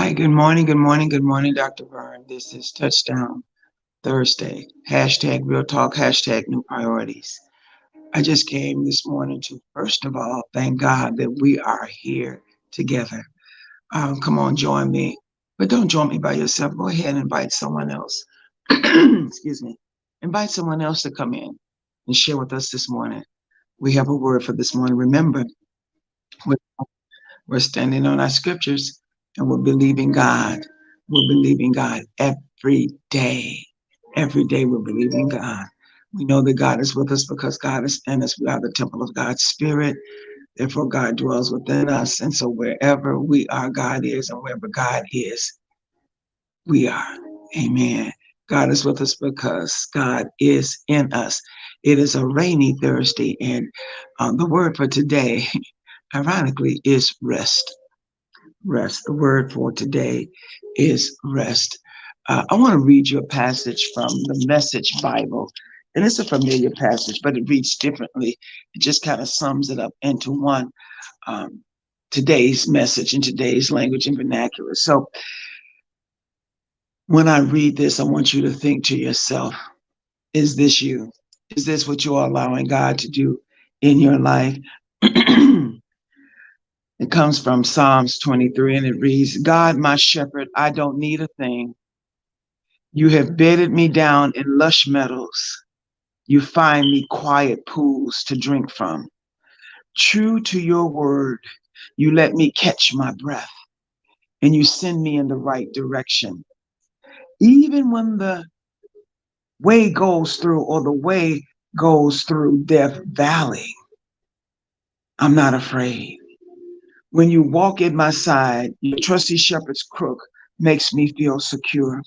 Hi, good morning, good morning, good morning, Dr. Vern. This is Touchdown Thursday. Hashtag Real Talk, hashtag New Priorities. I just came this morning to, first of all, thank God that we are here together. Come on, join me. But don't join me by yourself. Go ahead and invite someone else. Excuse me. Invite someone else to come in and share with us this morning. We have a word for this morning. Remember, we're we're standing on our scriptures and we're believing God. We're believing God every day. Every day we're believing God. We know that God is with us because God is in us. We are the temple of God's Spirit. Therefore, God dwells within us. And so wherever we are, God is. And wherever God is, we are. Amen. God is with us because God is in us. It is a rainy Thursday, and the word for today, ironically, is rest. Rest. The word for today is rest. I want to read you a passage from the Message Bible. And it's a familiar passage, but it reads differently. It just kind of sums it up into one today's message in today's language and vernacular. So when I read this, I want you to think to yourself, is this you? Is this what you are allowing God to do in your life? It comes from Psalms 23 and it reads, God, my shepherd, I don't need a thing. You have bedded me down in lush meadows. You find me quiet pools to drink from. True to your word, you let me catch my breath and you send me in the right direction. Even when the way goes through or the way goes through Death Valley, I'm not afraid. When you walk at my side, your trusty shepherd's crook makes me feel secure.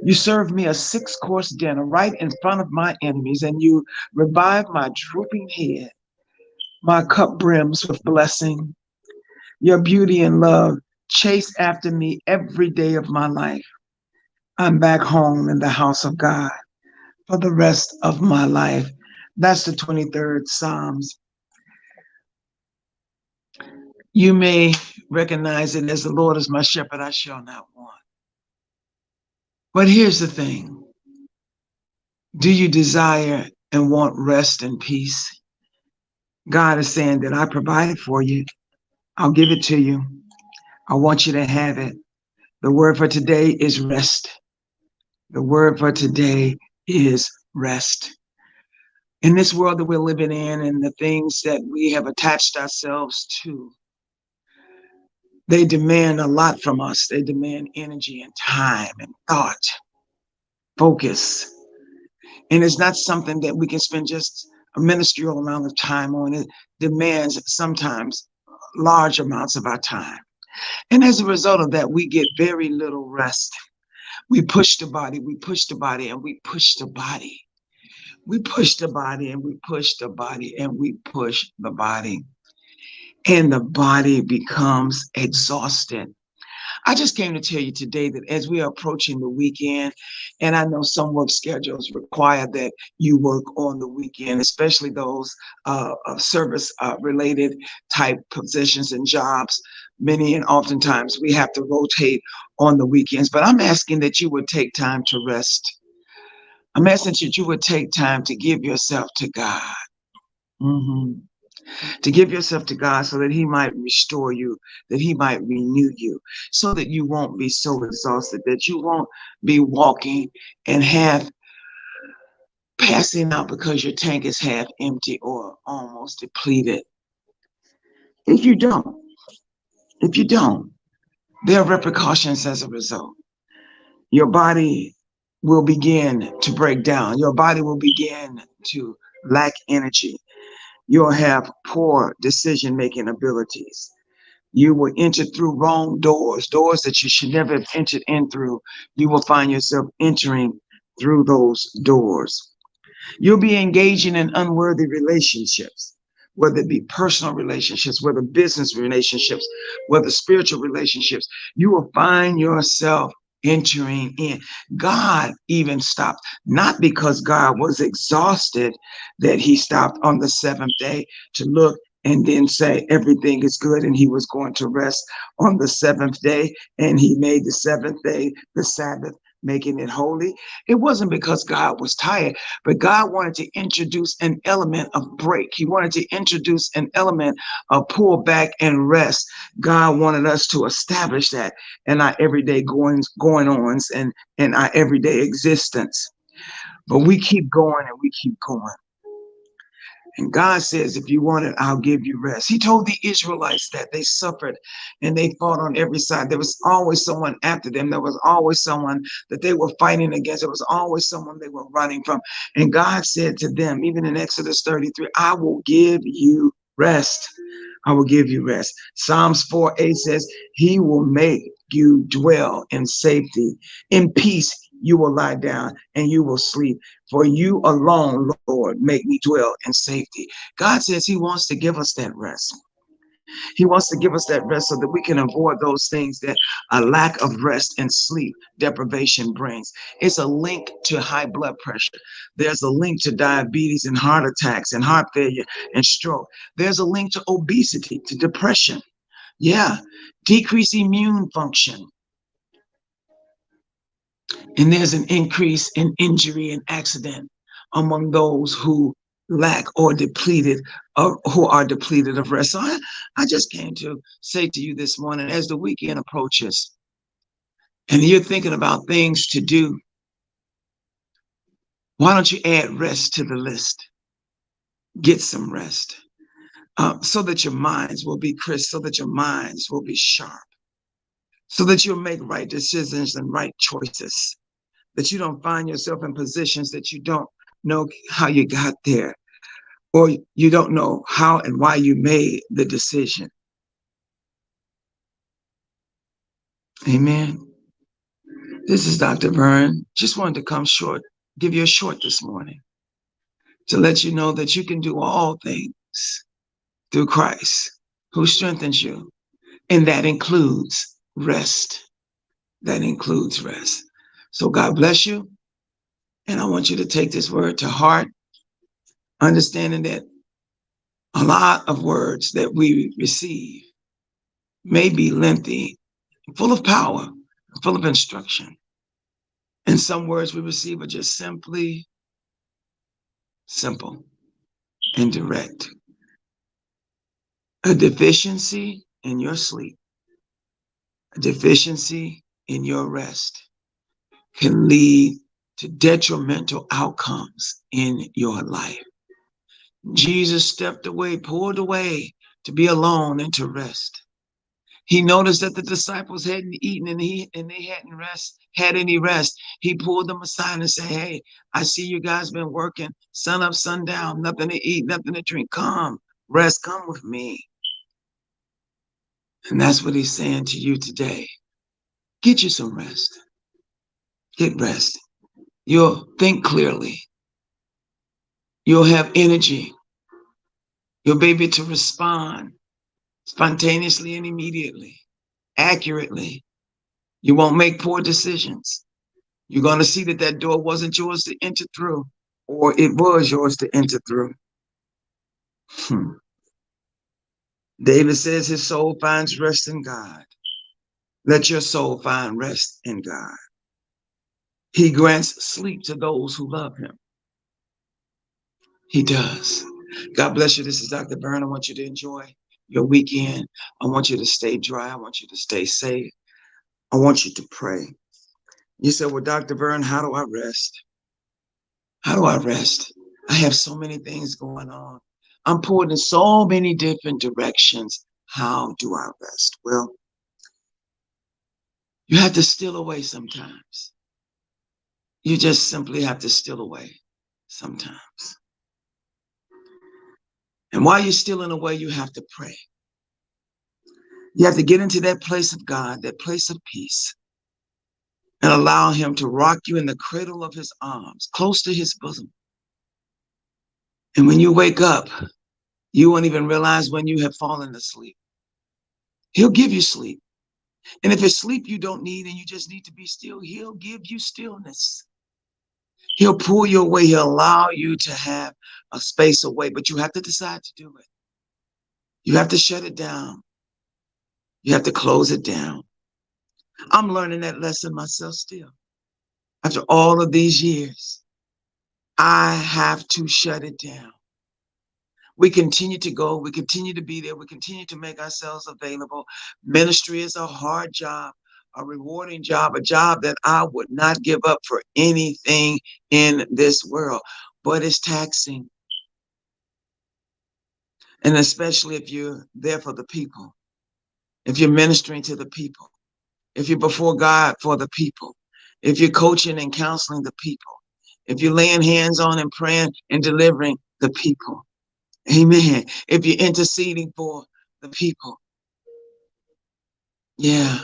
You serve me a six-course dinner right in front of my enemies, and you revive my drooping head. My cup brims with blessing. Your beauty and love chase after me every day of my life. I'm back home in the house of God for the rest of my life. That's the 23rd Psalms. You may recognize it as the Lord is my shepherd, I shall not want. But here's the thing. Do you desire and want rest and peace? God is saying that I provided for you. I'll give it to you. I want you to have it. The word for today is rest. The word for today is rest. In this world that we're living in and the things that we have attached ourselves to, they demand a lot from us. They demand energy and time and thought, focus. And it's not something that we can spend just a minuscule amount of time on. It demands sometimes large amounts of our time. And as a result of that, we get very little rest. We push the body, we push the body, and we push the body. We push the body, and we push the body, and we push the body. And the body becomes exhausted. I just came to tell you today that as we are approaching the weekend, and I know some work schedules require that you work on the weekend, especially those of service related type positions and jobs. Many and oftentimes we have to rotate on the weekends, but I'm asking that you would take time to rest. I'm asking that you would take time to give yourself to God. Mhm. To give yourself to God so that He might restore you, that He might renew you, so that you won't be so exhausted, that you won't be walking and half passing out because your tank is half empty or almost depleted. If you don't, if you don't, there are repercussions as a result. Your body will begin to break down. Your body will begin to lack energy. You'll have poor decision-making abilities. You will enter through wrong doors, doors that you should never have entered in through. You will find yourself entering through those doors. You'll be engaging in unworthy relationships, whether it be personal relationships, whether business relationships, whether spiritual relationships. You will find yourself entering in. God even stopped, not because God was exhausted that He stopped on the seventh day to look and then say everything is good, and he was going to rest on the seventh day, and he made the seventh day the Sabbath, making it holy. It wasn't because God was tired, but God wanted to introduce an element of break. He wanted to introduce an element of pull back and rest. God wanted us to establish that in our everyday going ons and in our everyday existence. But we keep going and we keep going. And God says, if you want it, I'll give you rest. He told the Israelites that they suffered and they fought on every side. There was always someone after them. There was always someone that they were fighting against. There was always someone they were running from. And God said to them, even in Exodus 33, I will give you rest. I will give you rest. Psalms 4:8 says, he will make you dwell in safety. In peace, you will lie down and you will sleep. For you alone, Lord, make me dwell in safety. God says he wants to give us that rest. He wants to give us that rest so that we can avoid those things that a lack of rest and sleep deprivation brings. It's a link to high blood pressure. There's a link to diabetes and heart attacks and heart failure and stroke. There's a link to obesity, to depression. Yeah, decreased immune function. And there's an increase in injury and accident among those who lack or depleted or who are depleted of rest. So I just came to say to you this morning, as the weekend approaches and you're thinking about things to do, why don't you add rest to the list? Get some rest so that your minds will be crisp, so that your minds will be sharp, so that you'll make right decisions and right choices, that you don't find yourself in positions that you don't know how you got there, or you don't know how and why you made the decision. Amen. This is Dr. Vern. Just wanted to come short, give you a short this morning to let you know that you can do all things through Christ who strengthens you. And that includes rest. That includes rest. So God bless you. And I want you to take this word to heart, understanding that a lot of words that we receive may be lengthy, full of power, full of instruction. And some words we receive are just simply simple and direct. A deficiency in your sleep, a deficiency in your rest can lead to detrimental outcomes in your life. Jesus stepped away, pulled away to be alone and to rest. He noticed that the disciples hadn't eaten and they hadn't had any rest. He pulled them aside and said, hey, I see you guys been working sun up, sundown, nothing to eat, nothing to drink. Come, rest, come with me. And that's what he's saying to you today. Get you some rest. Get rest. You'll think clearly. You'll have energy. You'll be able to respond spontaneously and immediately, accurately. You won't make poor decisions. You're going to see that that door wasn't yours to enter through, or it was yours to enter through. David says his soul finds rest in God. Let your soul find rest in God. He grants sleep to those who love him. He does. God bless you. This is Dr. Vern. I want you to enjoy your weekend. I want you to stay dry. I want you to stay safe. I want you to pray. You said, well, Dr. Vern, how do I rest? How do I rest? I have so many things going on. I'm pulled in so many different directions. How do I rest? Well, you have to steal away sometimes. You just simply have to steal away sometimes. And while you're stealing away, you have to pray. You have to get into that place of God, that place of peace, and allow him to rock you in the cradle of his arms, close to his bosom. And when you wake up, you won't even realize when you have fallen asleep. He'll give you sleep. And if it's sleep you don't need and you just need to be still, he'll give you stillness. He'll pull you away. He'll allow you to have a space away, but you have to decide to do it. You have to shut it down. You have to close it down. I'm learning that lesson myself still. After all of these years, I have to shut it down. We continue to go. We continue to be there. We continue to make ourselves available. Ministry is a hard job, a rewarding job, a job that I would not give up for anything in this world, but it's taxing. And especially if you're there for the people, if you're ministering to the people, if you're before God for the people, if you're coaching and counseling the people, if you're laying hands on and praying and delivering the people. Amen. If you're interceding for the people. Yeah.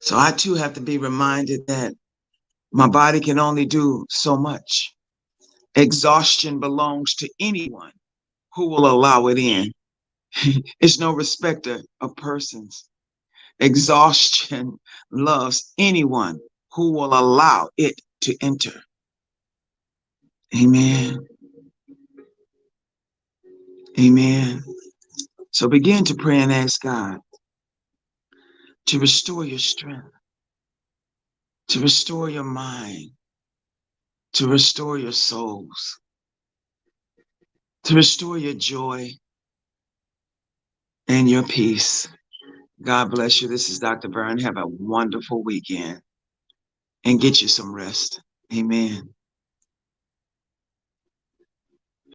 So I too have to be reminded that my body can only do so much. Exhaustion belongs to anyone who will allow it in. It's no respecter of persons. Exhaustion loves anyone who will allow it to enter. Amen. Amen. So begin to pray and ask God to restore your strength, to restore your mind, to restore your souls, to restore your joy and your peace. God bless you. This is Dr. Vern. Have a wonderful weekend and get you some rest. Amen.